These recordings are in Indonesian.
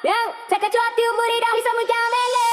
Yo, saya kecuali umur dah bisa menjamele.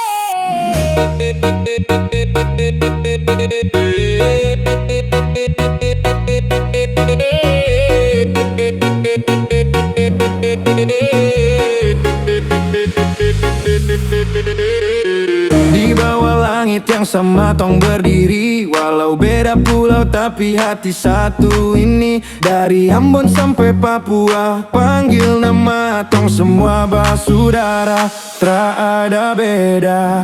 Di bawah langit yang sama tong berdiri, walau beda pulau tapi hati satu ini. Dari Ambon sampai Papua, panggil nama tong semua basudara. Tak ada beda.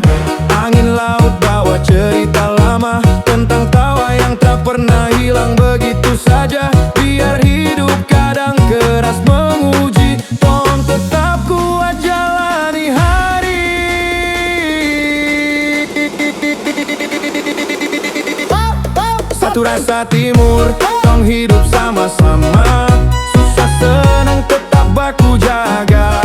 Angin laut bawa cerita lama tentang tawa yang tak pernah hilang begitu saja. Biar hidup kadang keras menguji, tong tetap kuat jalani hari. Satu rasa timur, tong hidup sama-sama. Susah senang tetap baku jaga.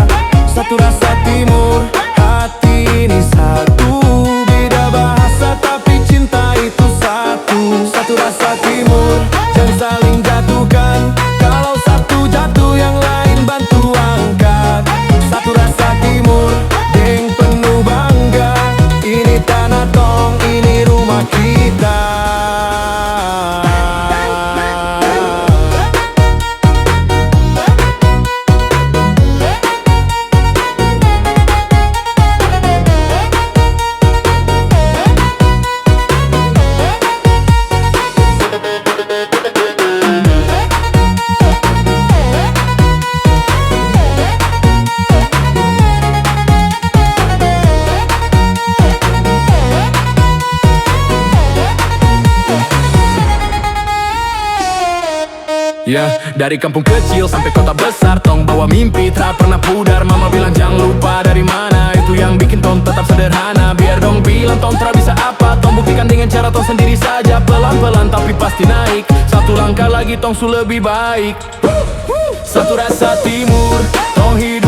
Satu rasa timur, hati ini satu. Beda bahasa tapi cinta itu satu. Satu rasa timur, jangan saling jatuhkan. Kalau satu jatuh yang lain bantu angkat. Satu rasa timur, geng penuh bangga. Ini tanah tong, ini rumah kita. Ya, dari kampung kecil sampai kota besar, tong bawa mimpi tak pernah pudar. Mama bilang jangan lupa dari mana, itu yang bikin tong tetap sederhana. Biar dong bilang tong tak bisa apa, tong buktikan dengan cara tong sendiri saja. Pelan-pelan tapi pasti naik, satu langkah lagi tong su lebih baik. Satu rasa timur, tong hidup